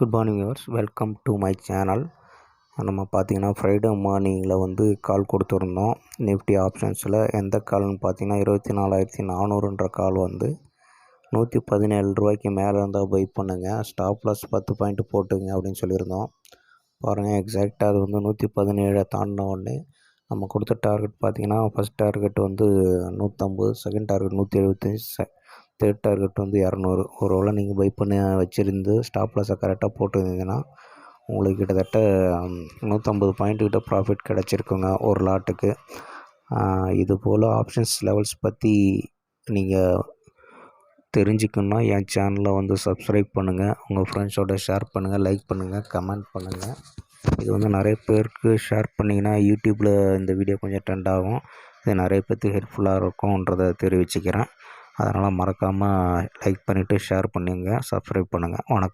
Good morning viewers, welcome to my channel. நம்ம பார்த்திங்கன்னா Friday மார்னிங்கில் வந்து கால் கொடுத்துருந்தோம். நிஃப்டி ஆப்ஷன்ஸில் எந்த கால்னு பார்த்திங்கன்னா 24,400ன்ற கால் வந்து 117 ரூபாய்க்கு மேலே இருந்தால் பை பண்ணுங்கள், ஸ்டாப் லாஸ் 10 பாயிண்ட் போட்டுங்க அப்படின்னு சொல்லியிருந்தோம். பாருங்கள், எக்ஸாக்டாக அது வந்து 117 தாண்டின உடனே நம்ம கொடுத்த டார்கெட் பார்த்திங்கன்னா ஃபஸ்ட் டார்கெட் வந்து 150, செகண்ட் டார்கெட் 175, தேர்ட் டார்கெட் வந்து 200. ஒரு வேளை நீங்கள் பை பண்ணி வச்சுருந்து ஸ்டாப் லாஸை கரெக்டாக போட்டுருந்தீங்கன்னா உங்களுக்கு கிட்டத்தட்ட 150 பாயிண்ட் கிட்ட ப்ராஃபிட் கிடச்சிருக்குங்க ஒரு லாட்டுக்கு. இது போல் ஆப்ஷன்ஸ் லெவல்ஸ் பற்றி நீங்கள் தெரிஞ்சுக்கணுன்னா என் சேனலை வந்து சப்ஸ்கிரைப் பண்ணுங்கள், உங்கள் ஃப்ரெண்ட்ஸோட ஷேர் பண்ணுங்கள், லைக் பண்ணுங்கள், கமெண்ட் பண்ணுங்கள். இது வந்து நிறைய பேருக்கு ஷேர் பண்ணிங்கன்னா யூடியூப்பில் இந்த வீடியோ கொஞ்சம் ட்ரெண்ட் ஆகும். இது நிறைய பேருக்கு ஹெல்ப்ஃபுல்லாக இருக்கும்ன்றதை தெரிவிச்சுக்கிறேன். அதனால் மறக்காமல் லைக் பண்ணிவிட்டு ஷேர் பண்ணுங்கள், சப்ஸ்கிரைப் பண்ணுங்கள். வணக்கம்.